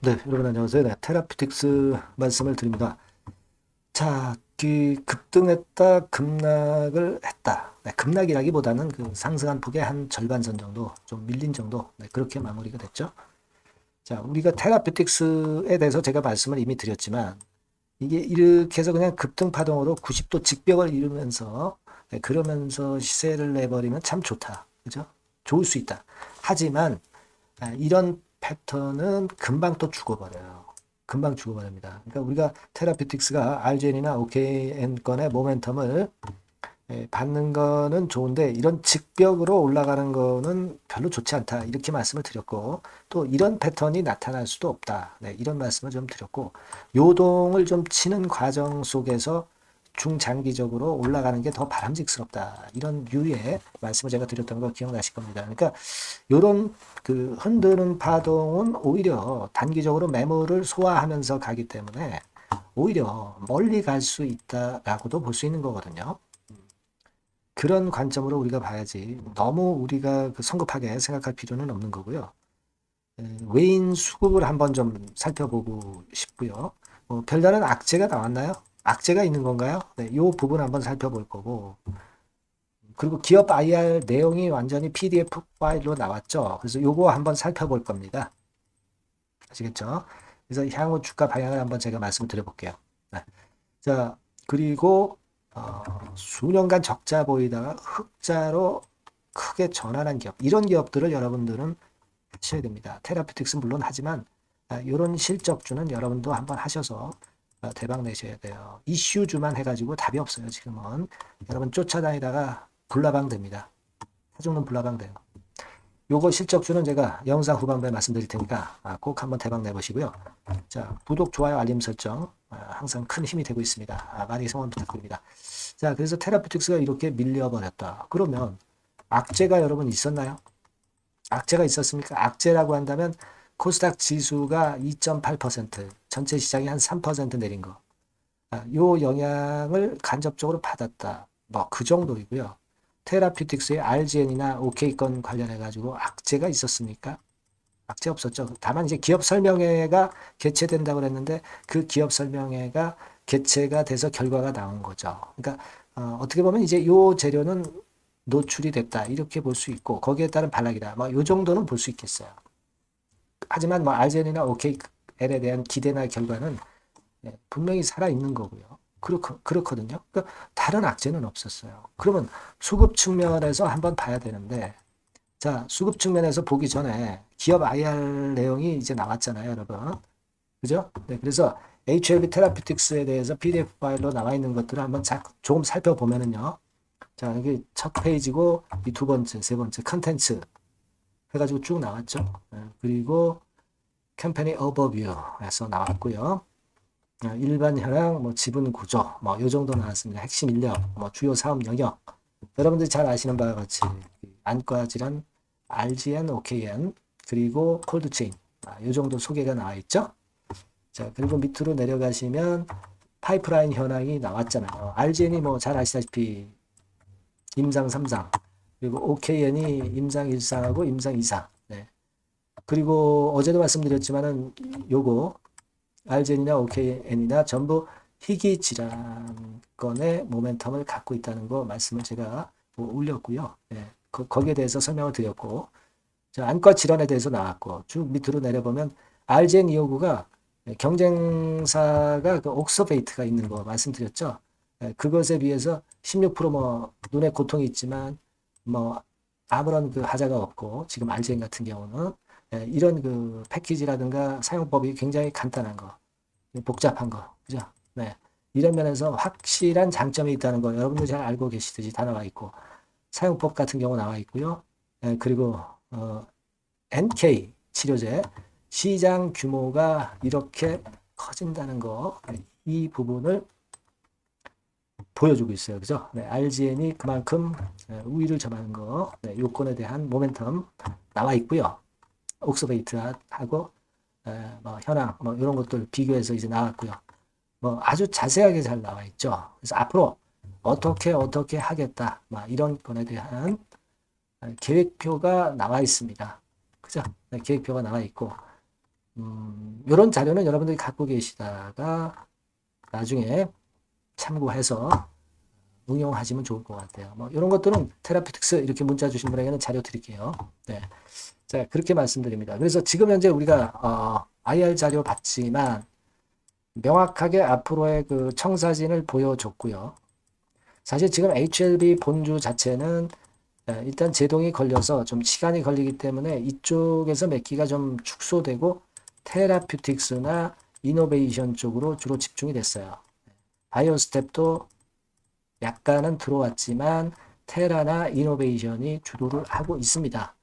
네, 여러분 안녕하세요. 네, 테라피틱스 말씀을 드립니다. 자, 급등했다, 급락을 했다. 네, 급락이라기보다는 그 상승한 폭의 한 절반선 정도, 좀 밀린 정도, 네, 그렇게 마무리가 됐죠. 자, 우리가 테라피틱스에 대해서 제가 말씀을 이미 드렸지만, 이게 이렇게 해서 그냥 급등 파동으로 90도 직벽을 이루면서, 네, 그러면서 시세를 내버리면 참 좋다. 그죠? 좋을 수 있다. 하지만, 이런 패턴은 금방 또 죽어버려요. 금방 죽어버립니다. 그러니까 우리가 테라피틱스가 RGN이나 OKN 건의 모멘텀을 받는 거는 좋은데 이런 직벽으로 올라가는 거는 별로 좋지 않다. 이렇게 말씀을 드렸고 또 이런 패턴이 나타날 수도 없다. 네, 이런 말씀을 좀 드렸고 요동을 좀 치는 과정 속에서 중장기적으로 올라가는 게 더 바람직스럽다. 이런 유의 말씀을 제가 드렸던 거 기억나실 겁니다. 그러니까 요런 그 흔드는 파동은 오히려 단기적으로 매물을 소화하면서 가기 때문에 오히려 멀리 갈 수 있다라고도 볼 수 있는 거거든요. 그런 관점으로 우리가 봐야지 너무 우리가 그 성급하게 생각할 필요는 없는 거고요. 외인 수급을 한번 좀 살펴보고 싶고요. 별다른 악재가 나왔나요? 악재가 있는 건가요? 네, 이 부분 한번 살펴볼 거고. 그리고 기업 IR 내용이 완전히 PDF 파일로 나왔죠. 그래서 요거 한번 살펴볼 겁니다. 아시겠죠? 그래서 향후 주가 방향을 한번 제가 말씀을 드려볼게요. 네. 자, 그리고 수년간 적자 보이다가 흑자로 크게 전환한 기업, 이런 기업들을 여러분들은 하셔야 됩니다. 테라피틱스 물론 하지만 이런 실적주는 여러분도 한번 하셔서 대박 내셔야 돼요. 이슈주만 해가지고 답이 없어요. 지금은 여러분 쫓아다니다가 불나방 됩니다. 사중은 불나방 돼요. 요거 실적주는 제가 영상 후반부에 말씀드릴 테니까 꼭 한번 대박 내보시고요. 자, 구독, 좋아요, 알림 설정 항상 큰 힘이 되고 있습니다. 많이 성원 부탁드립니다. 자, 그래서 테라피틱스가 이렇게 밀려버렸다. 그러면 악재가 여러분 있었나요? 악재가 있었습니까? 악재라고 한다면 코스닥 지수가 2.8%, 전체 시장이 한 3% 내린 거. 요 영향을 간접적으로 받았다. 뭐 그 정도이고요. 테라피틱스의 RGN이나 OK 건 관련해 가지고 악재가 있었습니까? 악재 없었죠. 다만 이제 기업 설명회가 개최된다고 그랬는데 그 기업 설명회가 개최가 돼서 결과가 나온 거죠. 그러니까 어떻게 보면 이제 요 재료는 노출이 됐다 이렇게 볼 수 있고 거기에 따른 반락이다. 뭐 요 정도는 볼 수 있겠어요. 하지만 뭐 RGN이나 OKL에 대한 기대나 결과는 분명히 살아 있는 거고요. 그렇거든요. 그러니까 다른 악재는 없었어요. 그러면 수급 측면에서 한번 봐야 되는데 자, 수급 측면에서 보기 전에 기업 IR 내용이 이제 나왔잖아요, 여러분. 그죠? 네, 그래서 HLB 테라피틱스에 대해서 PDF 파일로 나와 있는 것들을 한번 조금 살펴보면은요. 자, 이게 첫 페이지고 이 두 번째, 세 번째 컨텐츠 해가지고 쭉 나왔죠. 그리고 캠페인 오버뷰에서 나왔고요. 일반 현황, 뭐 지분 구조, 뭐 요 정도 나왔습니다. 핵심 인력, 뭐 주요 사업 영역. 여러분들이 잘 아시는 바와 같이 안과 질환, RGN, OKN, 그리고 콜드체인. 요 정도 소개가 나와 있죠. 자, 그리고 밑으로 내려가시면 파이프라인 현황이 나왔잖아요. RGN이 뭐 잘 아시다시피 임상 3상, 그리고 OKN이 임상 1상하고 임상 2상. 네. 그리고 어제도 말씀드렸지만은 요거 RGN이나 OKN이나 전부 희귀 질환권의 모멘텀을 갖고 있다는 거 말씀을 제가 뭐 올렸고요. 네. 거기에 대해서 설명을 드렸고, 자, 안과 질환에 대해서 나왔고, 쭉 밑으로 내려보면 RGN 259가 경쟁사가 그 옥서베이트가 있는 거 말씀드렸죠. 그것에 비해서 16%뭐 눈에 고통이 있지만 뭐 아무런 그 하자가 없고 지금 RGN 같은 경우는 이런 그 패키지라든가 사용법이 굉장히 간단한 거, 복잡한 거, 그죠? 네. 이런 면에서 확실한 장점이 있다는 거 여러분들 잘 알고 계시듯이 다 나와 있고 사용법 같은 경우 나와 있고요. 그리고 NK 치료제 시장 규모가 이렇게 커진다는 거, 이 부분을 보여주고 있어요. 그죠? 네, RGN이 그만큼 우위를 점하는 거, 네, 요건에 대한 모멘텀 나와 있고요. 옥스베이트하고 뭐 현황 뭐 이런 것들 비교해서 이제 나왔고요. 뭐 아주 자세하게 잘 나와 있죠. 그래서 앞으로 어떻게 하겠다, 막 이런 건에 대한 계획표가 나와 있습니다. 그죠? 네, 계획표가 나와 있고 이런 자료는 여러분들이 갖고 계시다가 나중에 참고해서 응용하시면 좋을 것 같아요. 뭐 이런 것들은 테라피틱스 이렇게 문자 주신 분에게는 자료 드릴게요. 네. 자, 그렇게 말씀드립니다. 그래서 지금 현재 우리가 IR 자료 봤지만 명확하게 앞으로의 그 청사진을 보여줬고요. 사실 지금 HLB 본주 자체는 일단 제동이 걸려서 좀 시간이 걸리기 때문에 이쪽에서 맺기가 좀 축소되고 테라퓨틱스나 이노베이션 쪽으로 주로 집중이 됐어요. 바이오 스텝도 약간은 들어왔지만 테라나 이노베이션이 주도를 하고 있습니다.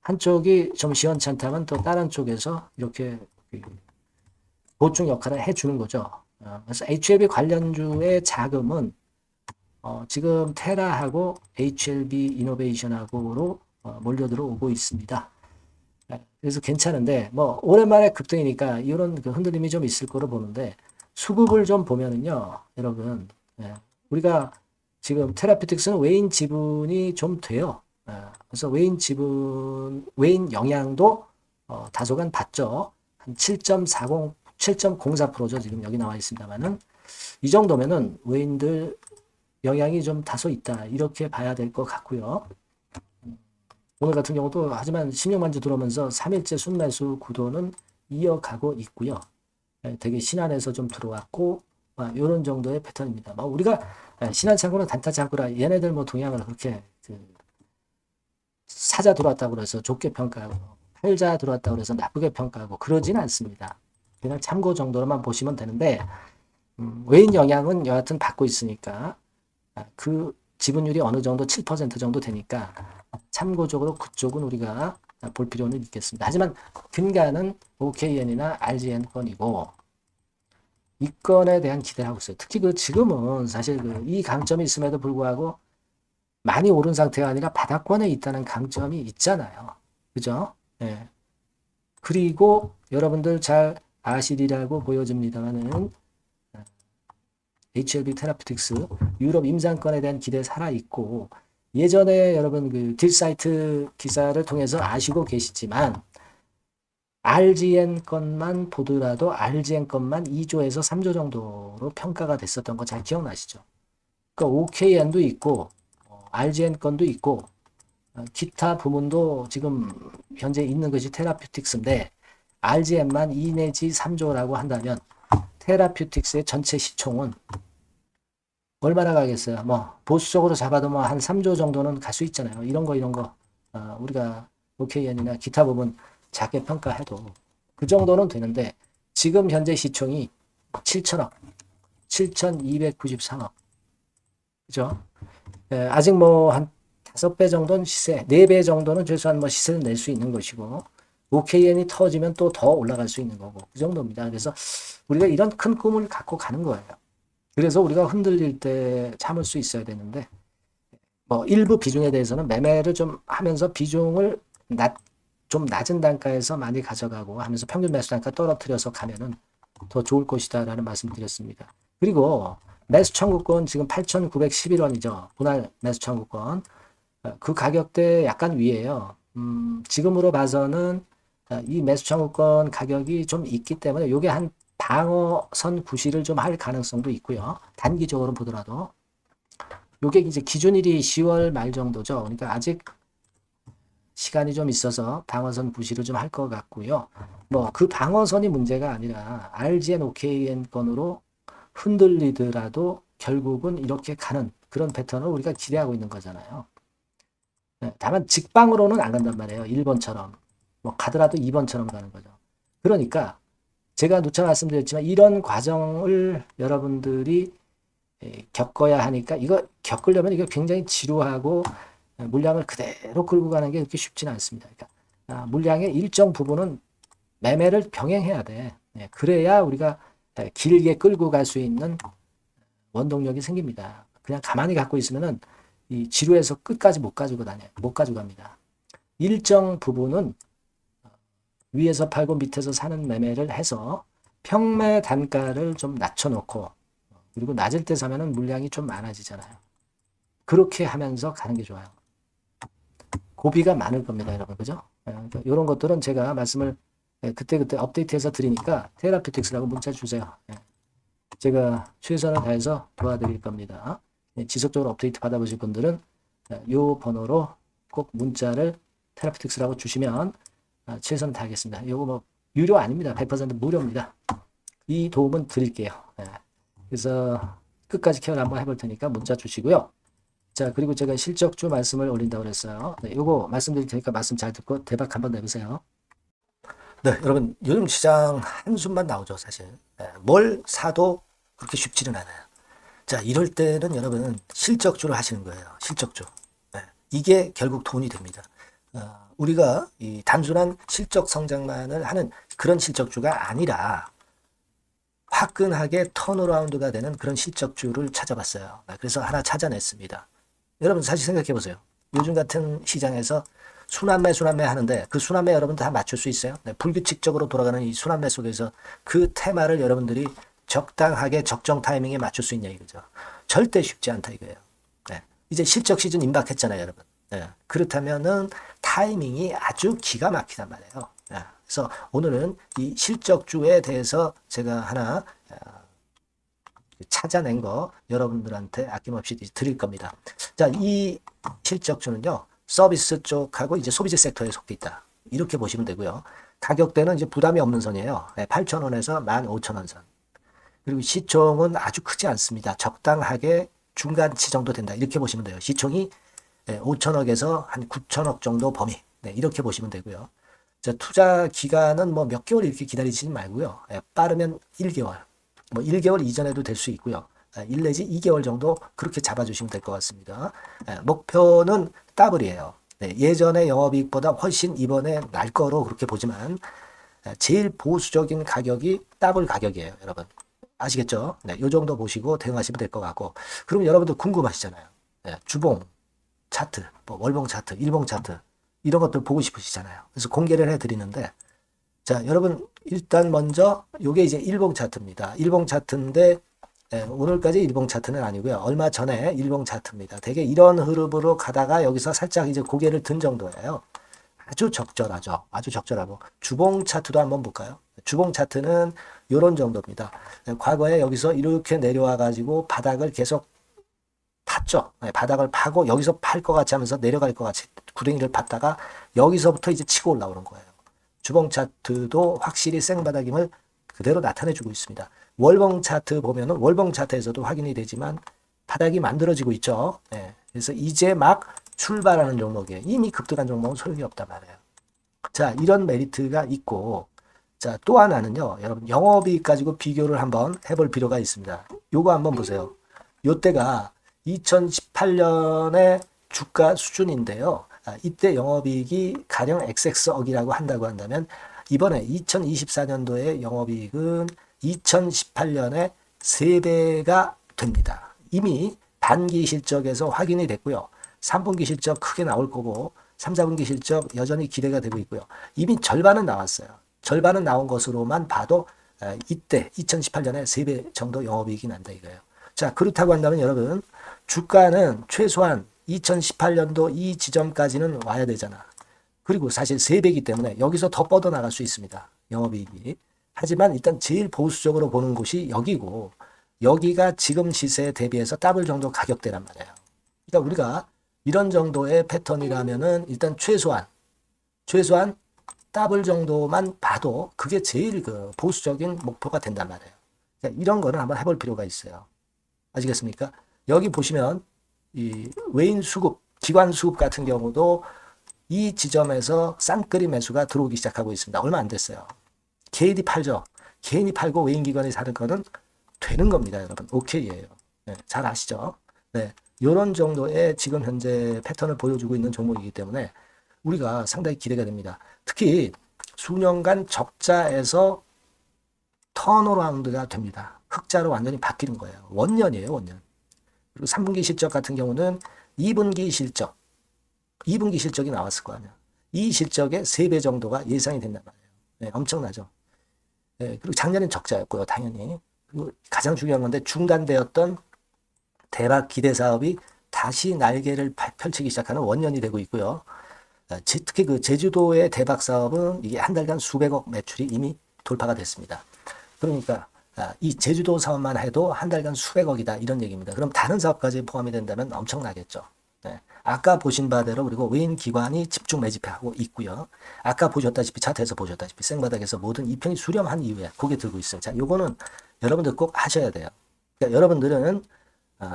한쪽이 좀 시원찮다면 또 다른 쪽에서 이렇게 보충 역할을 해주는 거죠. 그래서 HLB 관련주의 자금은 지금 테라하고 HLB 이노베이션하고로 몰려 들어오고 있습니다. 그래서 괜찮은데 뭐 오랜만에 급등이니까 이런 그 흔들림이 좀 있을 거로 보는데 수급을 좀 보면은요, 여러분, 우리가 지금 테라피틱스는 외인 지분이 좀 돼요. 그래서 외인 영향도 다소간 받죠. 한 7.40, 7.04%죠. 지금 여기 나와 있습니다만은 이 정도면은 외인들 영향이 좀 다소 있다. 이렇게 봐야 될 것 같고요. 오늘 같은 경우도 하지만 16만주 들어오면서 3일째 순매수 구도는 이어가고 있고요. 되게 신안에서 좀 들어왔고 이런 정도의 패턴입니다. 우리가 신안창고나 단타창고라 얘네들 뭐 동향을 그렇게 사자 들어왔다고 그래서 좋게 평가하고 팔자 들어왔다고 그래서 나쁘게 평가하고 그러진 않습니다. 그냥 참고 정도로만 보시면 되는데 외인 영향은 여하튼 받고 있으니까 그 지분율이 어느 정도 7% 정도 되니까 참고적으로 그쪽은 우리가 볼 필요는 있겠습니다. 하지만 근간은 OKN이나 RGN 건이고 이 건에 대한 기대를 하고 있어요. 특히 지금은 사실 이 강점이 있음에도 불구하고 많이 오른 상태가 아니라 바닥권에 있다는 강점이 있잖아요. 그죠? 예. 그리고 여러분들 잘 아시리라고 보여집니다만은 HLB 테라피틱스 유럽 임상권에 대한 기대 살아있고 예전에 여러분 딜사이트 기사를 통해서 아시고 계시지만 RGN 건만 보더라도 RGN 건만 2조에서 3조 정도로 평가가 됐었던 거 잘 기억나시죠? 그러니까 OKN도 있고 RGN 건도 있고 기타 부문도 지금 현재 있는 것이 테라퓨틱스인데 RGN만 2 내지 3조라고 한다면 테라퓨틱스의 전체 시총은 얼마나 가겠어요? 보수적으로 잡아도 한 3조 정도는 갈 수 있잖아요. 이런 거 우리가 OKN이나 기타 부분 작게 평가해도 그 정도는 되는데 지금 현재 시총이 7천억, 7,293억. 그죠? 아직 한 5배 정도는 시세, 4배 정도는 최소한 시세를 낼 수 있는 것이고 OKN이 터지면 또 더 올라갈 수 있는 거고 그 정도입니다. 그래서 우리가 이런 큰 꿈을 갖고 가는 거예요. 그래서 우리가 흔들릴 때 참을 수 있어야 되는데 일부 비중에 대해서는 매매를 좀 하면서 비중을 좀 낮은 단가에서 많이 가져가고 하면서 평균 매수 단가 떨어뜨려서 가면은 더 좋을 것이다라는 말씀 드렸습니다. 그리고 매수 청구권 지금 8,911원이죠. 분할 매수 청구권. 그 가격대 약간 위에요. 지금으로 봐서는 이 매수 청구권 가격이 좀 있기 때문에 이게 한 방어선 구시를 좀 할 가능성도 있고요. 단기적으로 보더라도. 이게 이제 기준일이 10월 말 정도죠. 그러니까 아직 시간이 좀 있어서 방어선 구시를 좀 할 것 같고요. 그 방어선이 문제가 아니라 RGN, OKN 건으로 흔들리더라도 결국은 이렇게 가는 그런 패턴을 우리가 기대하고 있는 거잖아요. 다만 직방으로는 안 간단 말이에요. 1번처럼. 가더라도 2번처럼 가는 거죠. 그러니까 제가 누차 말씀드렸지만 이런 과정을 여러분들이 겪어야 하니까 이거 겪으려면 이거 굉장히 지루하고 물량을 그대로 끌고 가는 게 그렇게 쉽지는 않습니다. 그러니까 물량의 일정 부분은 매매를 병행해야 돼. 그래야 우리가 길게 끌고 갈 수 있는 원동력이 생깁니다. 그냥 가만히 갖고 있으면은 이 지루해서 끝까지 못 가져갑니다. 일정 부분은 위에서 팔고 밑에서 사는 매매를 해서 평매 단가를 좀 낮춰놓고 그리고 낮을 때 사면은 물량이 좀 많아지잖아요. 그렇게 하면서 가는 게 좋아요. 고비가 많을 겁니다, 여러분. 그죠? 그러니까 이런 것들은 제가 말씀을 그때그때 업데이트해서 드리니까 테라피틱스라고 문자 주세요. 제가 최선을 다해서 도와드릴 겁니다. 지속적으로 업데이트 받아보실 분들은 이 번호로 꼭 문자를 테라피틱스라고 주시면 최선을 다하겠습니다. 이거 뭐 유료 아닙니다. 100% 무료입니다. 이 도움은 드릴게요. 그래서 끝까지 케어를 한번 해볼 테니까 문자 주시고요. 자, 그리고 제가 실적주 말씀을 올린다고 그랬어요. 요거 말씀드릴 테니까 말씀 잘 듣고 대박 한번 내보세요. 네, 여러분 요즘 시장 한숨만 나오죠, 사실. 뭘 사도 그렇게 쉽지는 않아요. 자, 이럴 때는 여러분 실적주를 하시는 거예요. 실적주. 이게 결국 돈이 됩니다. 우리가 이 단순한 실적 성장만을 하는 그런 실적주가 아니라 화끈하게 턴어라운드가 되는 그런 실적주를 찾아봤어요. 그래서 하나 찾아냈습니다. 여러분 사실 생각해 보세요. 요즘 같은 시장에서 순환매 하는데 그 순환매 여러분 다 맞출 수 있어요? 불규칙적으로 돌아가는 이 순환매 속에서 그 테마를 여러분들이 적당하게 적정 타이밍에 맞출 수 있냐 이거죠. 절대 쉽지 않다 이거예요. 이제 실적 시즌 임박했잖아요, 여러분. 그렇다면은 타이밍이 아주 기가 막히단 말이에요. 그래서 오늘은 이 실적주에 대해서 제가 하나 찾아낸 거 여러분들한테 아낌없이 드릴 겁니다. 자, 이 실적주는요, 서비스 쪽하고 이제 소비재 섹터에 속해 있다. 이렇게 보시면 되고요. 가격대는 이제 부담이 없는 선이에요. 8,000원에서 15,000원 선. 그리고 시총은 아주 크지 않습니다. 적당하게 중간치 정도 된다. 이렇게 보시면 돼요. 시총이 5천억에서 한 9천억 정도 범위. 이렇게 보시면 되고요. 자, 투자 기간은 뭐 몇 개월 이렇게 기다리지 말고요. 빠르면 1개월. 뭐 1개월 이전에도 될 수 있고요. 1 내지 2개월 정도 그렇게 잡아주시면 될 것 같습니다. 목표는 더블이에요. 예전의 영업이익보다 훨씬 이번에 날 거로 그렇게 보지만 제일 보수적인 가격이 더블 가격이에요, 여러분. 아시겠죠? 이 정도 보시고 대응하시면 될 것 같고. 그럼 여러분들 궁금하시잖아요. 주봉 차트, 뭐 월봉 차트, 일봉 차트 이런 것들 보고 싶으시잖아요. 그래서 공개를 해드리는데, 자, 여러분 일단 먼저 요게 이제 일봉 차트입니다. 일봉 차트인데 오늘까지 일봉 차트는 아니고요. 얼마 전에 일봉 차트입니다. 되게 이런 흐름으로 가다가 여기서 살짝 이제 고개를 든 정도예요. 아주 적절하죠. 아주 적절하고. 주봉 차트도 한번 볼까요? 주봉 차트는 이런 정도입니다. 과거에 여기서 이렇게 내려와 가지고 바닥을 계속 팠죠. 바닥을 파고 여기서 팔 것 같이 하면서 내려갈 것 같이 구덩이를 팠다가 여기서부터 이제 치고 올라오는 거예요. 주봉 차트도 확실히 생바닥임을 그대로 나타내주고 있습니다. 월봉 차트 보면은 월봉 차트에서도 확인이 되지만 바닥이 만들어지고 있죠. 그래서 이제 막 출발하는 종목이에요. 이미 급등한 종목은 소용이 없단 말이에요. 자, 이런 메리트가 있고, 자, 또 하나는요, 여러분, 영업이익 가지고 비교를 한번 해볼 필요가 있습니다. 요거 한번 보세요. 요때가 2018년의 주가 수준인데요. 이때 영업이익이 가령 XX억이라고 한다고 한다면, 이번에 2024년도의 영업이익은 2018년에 3배가 됩니다. 이미 반기 실적에서 확인이 됐고요. 3분기 실적 크게 나올 거고 3, 4분기 실적 여전히 기대가 되고 있고요. 이미 절반은 나왔어요. 절반은 나온 것으로만 봐도 이때 2018년에 3배 정도 영업이익이 난다 이거예요. 자, 그렇다고 한다면 여러분 주가는 최소한 2018년도 이 지점까지는 와야 되잖아. 그리고 사실 3배이기 때문에 여기서 더 뻗어나갈 수 있습니다. 영업이익이. 하지만 일단 제일 보수적으로 보는 곳이 여기고 여기가 지금 시세에 대비해서 더블 정도 가격대란 말이에요. 그러니까 우리가 이런 정도의 패턴이라면은 일단 최소한 더블 정도만 봐도 그게 제일 그 보수적인 목표가 된단 말이에요. 그러니까 이런 거는 한번 해볼 필요가 있어요. 아시겠습니까? 여기 보시면 이 외인 수급, 기관 수급 같은 경우도 이 지점에서 쌍끌이 매수가 들어오기 시작하고 있습니다. 얼마 안 됐어요. 개인이 팔죠. 개인이 팔고 외인 기관이 사는 거는 되는 겁니다, 여러분. 오케이예요. 잘 아시죠? 이런 정도의 지금 현재 패턴을 보여주고 있는 종목이기 때문에 우리가 상당히 기대가 됩니다. 특히 수년간 적자에서 턴어라운드가 됩니다. 흑자로 완전히 바뀌는 거예요. 원년이에요, 원년. 그리고 3분기 실적 같은 경우는 2분기 실적이 나왔을 거 아니야. 이 실적의 3배 정도가 예상이 된단 말이에요. 엄청나죠. 그리고 작년엔 적자였고요, 당연히. 그리고 가장 중요한 건데 중단되었던 대박 기대 사업이 다시 날개를 펼치기 시작하는 원년이 되고 있고요. 특히 그 제주도의 대박 사업은 이게 한 달간 수백억 매출이 이미 돌파가 됐습니다. 그러니까 이 제주도 사업만 해도 한 달간 수백억이다 이런 얘기입니다. 그럼 다른 사업까지 포함이 된다면 엄청나겠죠. 네. 아까 보신 바대로 그리고 외인 기관이 집중 매집하고 있고요. 아까 보셨다시피 차트에서 보셨다시피 생바닥에서 모든 이평이 수렴한 이후에 고개 들고 있어요. 자, 요거는 여러분들 꼭 하셔야 돼요. 그러니까 여러분들은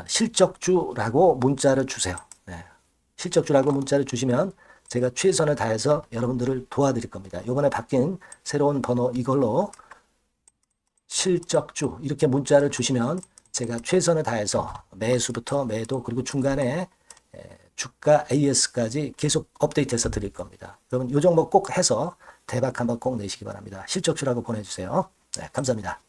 실적주라고 문자를 주세요. 네. 실적주라고 문자를 주시면 제가 최선을 다해서 여러분들을 도와드릴 겁니다. 이번에 바뀐 새로운 번호 이걸로 실적주 이렇게 문자를 주시면 제가 최선을 다해서 매수부터 매도 그리고 중간에 주가 AS까지 계속 업데이트해서 드릴 겁니다. 여러분 이 종목 꼭 해서 대박 한번 꼭 내시기 바랍니다. 실적주라고 보내주세요. 네, 감사합니다.